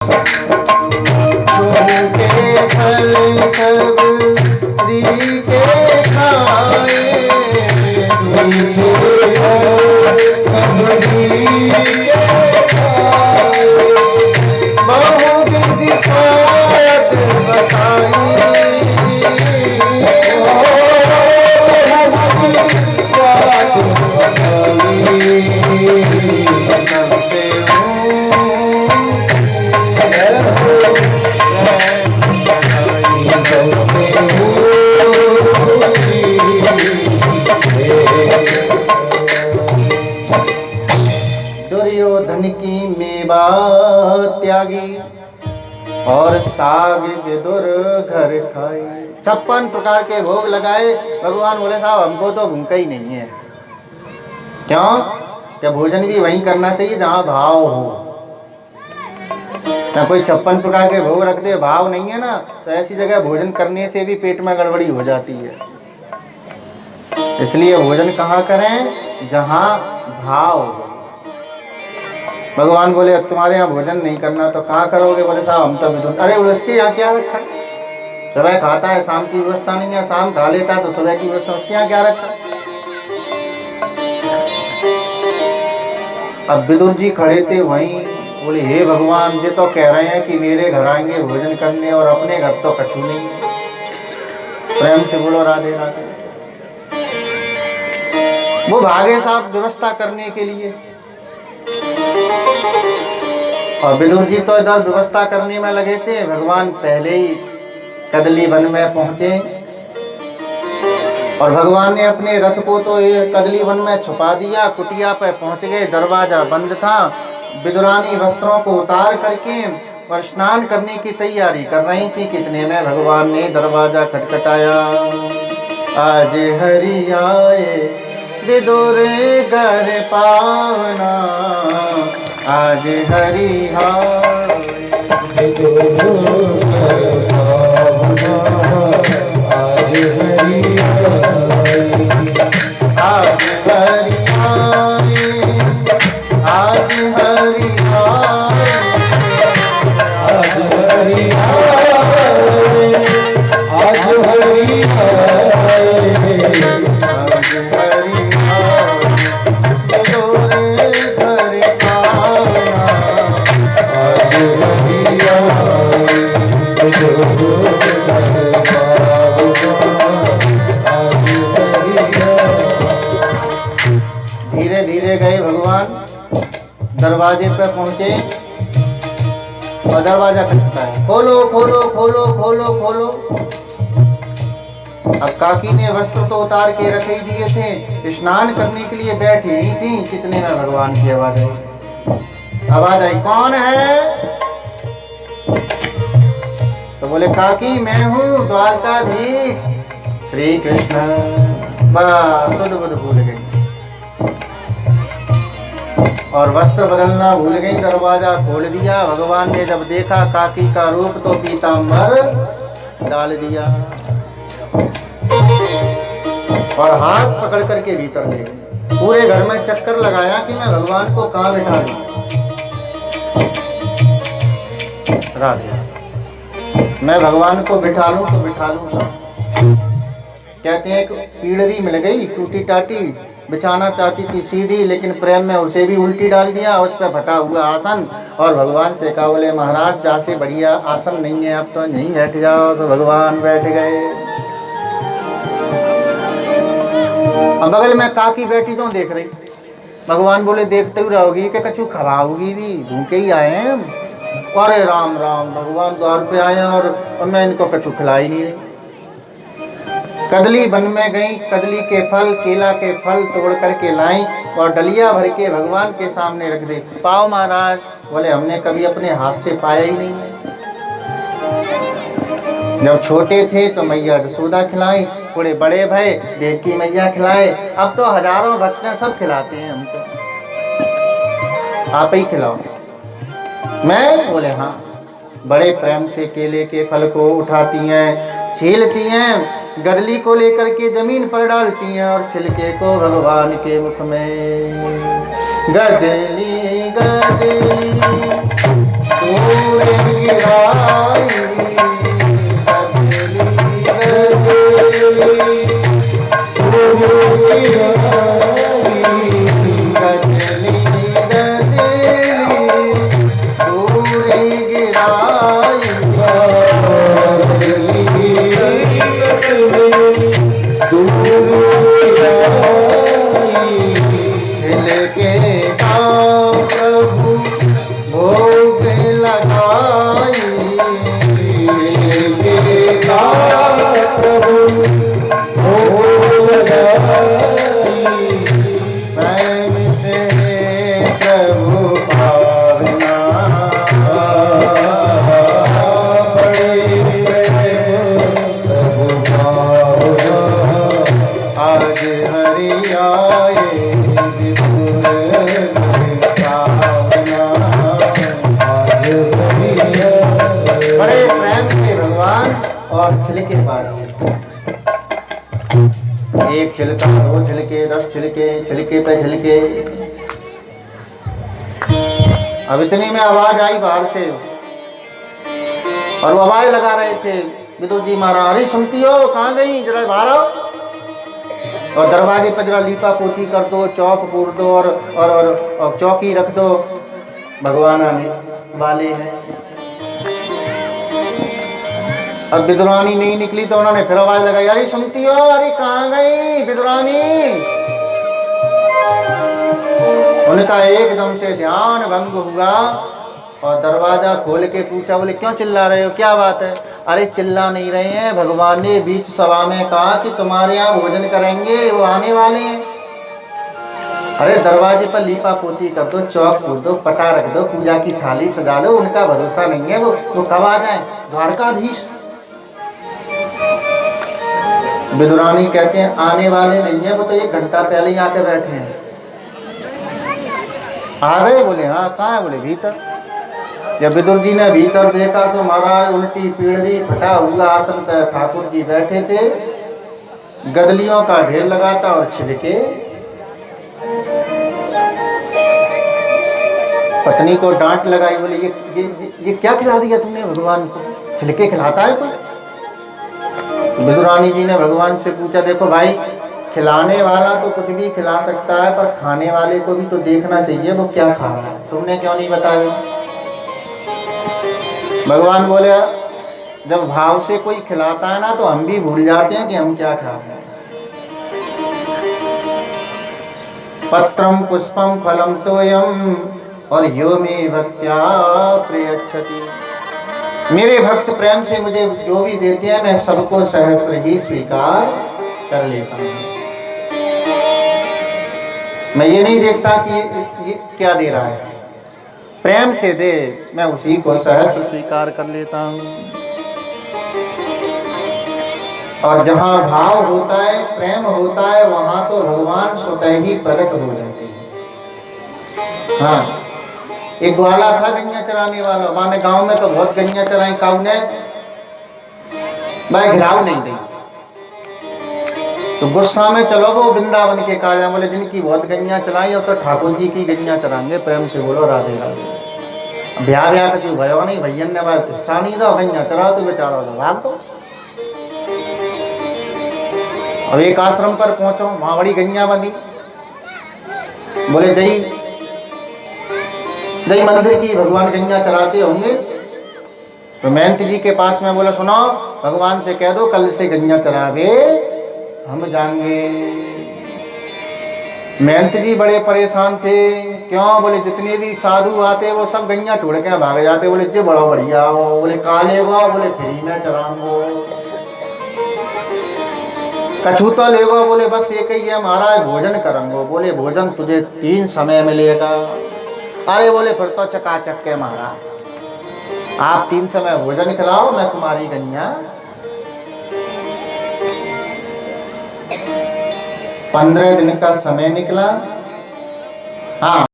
के फल सब स्त्री के खाए, बहुविधि स्वाद बताई, सबसे दुर्योधन की मेवा त्यागी और साग विदुर घर खाई। 56 प्रकार के भोग लगाए। भगवान बोले साहब हमको तो भूखा ही नहीं है। क्यों? क्या भोजन भी वहीं करना चाहिए जहाँ भाव हो। क्या कोई 56 प्रकार के भोग रख दे, भाव नहीं है ना, तो ऐसी जगह भोजन करने से भी पेट में गड़बड़ी हो जाती है। इसलिए भोजन कहाँ करें? जहाँ भाव हो। भगवान बोले अब तुम्हारे यहाँ भोजन नहीं करना तो कहाँ करोगे? बोले साहब हम तो विदुर। अरे बोले उसके यहाँ क्या रखा? सुबह खाता है, शाम की व्यवस्था नहीं है, शाम खा लेता तो सुबह की व्यवस्था, उसके यहाँ क्या रखा? अब विदुर जी खड़े थे वहीं, बोले हे भगवान, ये तो कह रहे हैं कि मेरे घर आएंगे भोजन करने और अपने घर तो कछु नहीं है। प्रेम से बोलो राधे राधे। वो भागे साहब व्यवस्था करने के लिए, और विदुर जी तो इधर व्यवस्था करने में लगे थे। भगवान पहले ही कदली वन में पहुंचे और भगवान ने अपने रथ को तो कदली वन में छुपा दिया। कुटिया पर पहुंच गए, दरवाजा बंद था। विदुरानी वस्त्रों को उतार करके और स्नान करने की तैयारी कर रही थी। कितने में भगवान ने दरवाजा खटखटाया। आज हरि आए विदुर घर पावना, आज हरि आए विदुर घर पावना, आज हरि आए, आज हरि आए, आज हरि आए, आज हरि आए, आज हरि आए, आज हरि धीरे धीरे गए भगवान, दरवाजे पर पहुंचे और दरवाजा खटखटा है। खोलो खोलो खोलो खोलो खोलो। अब काकी ने वस्त्र तो उतार के रख ही दिए थे, स्नान करने के लिए बैठी ही थी। कितने में भगवान की आवाज आई। आवाज आई, कौन है? तो बोले काकी मैं हूँ द्वारकाधीश श्री कृष्ण। बस सुध बुध भूल गई और वस्त्र बदलना भूल गई। दरवाजा खोल दिया। भगवान ने जब देखा काकी का रूप तो पीतांबर डाल दिया और हाथ पकड़ करके भीतर ले गए। पूरे घर में चक्कर लगाया कि मैं भगवान को कहाँ बिठा लूं। राधे, मैं भगवान को बिठा लूं तो बिठा लूं कहाँ? कहते हैं पीढ़ी मिल गई टूटी टाटी, बिछाना चाहती थी सीधी, लेकिन प्रेम में उसे भी उल्टी डाल दिया। उस पर फटा हुआ आसन और भगवान से कहा, बोले महाराज जा से बढ़िया आसन नहीं है, अब तो यहीं बैठ जाओ। तो भगवान बैठ गए। अब बगल में काकी बैठी तो देख रही। भगवान बोले देखते ही रहोगी कि कछु खराबगी भी, भूखे ही आए हैं। अरे राम राम, भगवान द्वार पे आए और मैं इनको कछु खिला ही नहीं रही। कदली वन में गई, कदली के फल, केला के फल तोड़ करके लाई और डलिया भर के भगवान के सामने रख दे। पाओ महाराज। बोले हमने कभी अपने हाथ से पाया ही नहीं है। जब छोटे थे तो मैया जसोदा खिलाई, थोड़े बड़े भय देवकी मैया खिलाए, अब तो हजारों भक्त सब खिलाते हैं हमको। आप ही खिलाओ। मैं? बोले हाँ। बड़े प्रेम से केले के फल को उठाती हैं, छीलती हैं, गदली को लेकर के जमीन पर डालती हैं और छिलके को भगवान के मुख में। गदली गदली दूर गिराई गदली गदली गदली गदली दूर गिराई गदली गदली छिलके का प्रभु भोग लगाई छिलके का प्रभु भोग लगाई प्रेम से प्रभु पावना बड़े प्रभु पावना आज हरि आए विदुर घर पावना आज हरि आए। बड़े प्रेम से भगवान और छिलके पार एक छिलका, दो छिलके, 10 छिलके, छिलके पे छिलके। अब इतनी में आवाज आई बाहर से और वो आवाज लगा रहे थे विदुर जी महाराज, अरे सुनती हो, कहाँ गई, जरा बाहर आओ। और दरवाजे पर जरा लीपा पोती कर दो, चौक पूर दो और चौकी रख दो, भगवान आने वाले हैं। अब विदुरानी नहीं निकली तो उन्होंने फिर आवाज लगाई, अरे सुनती हो, अरे कहाँ गई विदुरानी। उनका एकदम से ध्यान भंग हुआ और दरवाजा खोल के पूछा, बोले क्यों चिल्ला रहे हो, क्या बात है। अरे चिल्ला नहीं रहे हैं, भगवान ने बीच सभा में कहा कि तुम्हारे यहाँ भोजन करेंगे, वो आने वाले हैं। अरे दरवाजे पर लीपा पोती कर दो, चौक पूर दो, पटा रख दो, पूजा की थाली सजा लो, उनका भरोसा नहीं है, वो कब आ जाए, द्वारकाधीश। विदुरानी कहते हैं आने वाले नहीं है, वो तो 1 घंटा पहले ही आके बैठे हैं। आ गए, बोले हाँ, कहाँ है, बोले भीतर। जब विदुर जी ने भीतर देखा सो महाराज उल्टी पीढ़ी फटा हुआ आसन पर ठाकुर जी बैठे थे, गदलियों का ढेर लगाता और छिलके। पत्नी को डांट लगाई, बोले ये क्या खिला दिया तुमने भगवान को, छिलके खिलाता है कोई। विदुरानी जी ने भगवान से पूछा, देखो भाई, खिलाने वाला तो कुछ भी खिला सकता है, पर खाने वाले को भी तो देखना चाहिए वो क्या खा रहा है, तुमने क्यों नहीं बताया। भगवान बोले, जब भाव से कोई खिलाता है ना तो हम भी भूल जाते हैं कि हम क्या खा रहे हैं। पत्रम पुष्पम फलम तोयम और यो मे भक्त्या प्रयच्छति। मेरे भक्त प्रेम से मुझे जो भी देते हैं मैं सबको सहस्र ही स्वीकार कर लेता हूँ। मैं ये नहीं देखता कि ये क्या दे रहा है, प्रेम से दे, मैं उसी को सहस्र स्वीकार कर लेता हूँ। और जहाँ भाव होता है, प्रेम होता है, वहाँ तो भगवान स्वतः ही प्रकट हो जाते हैं। हाँ, एक ग्वाला था गैया चराने वाला, माने गांव में तो बहुत गैया चराई, काऊ ने मैं घिराव नहीं दी तो गुस्सा में चलो वो वृंदावन के काजा, बोले जिनकी बहुत गैया चलाई और तो ठाकुर जी की गैया चराएंगे, प्रेम से बोलो राधे राधे। ब्याह ब्याह का भयो नहीं, भैया ने बात हिस्सा नहीं दो, गैया चरा तो बेचारा भाग दो। अब एक आश्रम पर पहुंचो, वहां बड़ी गैया बंधी, बोले जय जय मंदिर की भगवान गैया चराते होंगे। तो महंत जी के पास में बोला, सुनो भगवान से कह दो कल से गैया चरावे हम जाएंगे। महंत जी बड़े परेशान थे, क्यों, बोले जितने भी साधु आते वो सब गैया छोड़ के भाग जाते, बोले जे बड़ा बढ़िया हो, बोले काले हो, बोले फ्री में चराऊंगो, कछु तो लेगो, बोले बस एक ही है महाराज, भोजन करूंगो, बोले भोजन तुझे 3 समय मिलेगा। अरे बोले फिर तो चकाचक के महाराज, आप 3 समय भोजन खिलाओ, मैं तुम्हारी गैया 15 दिन का समय निकला। हाँ।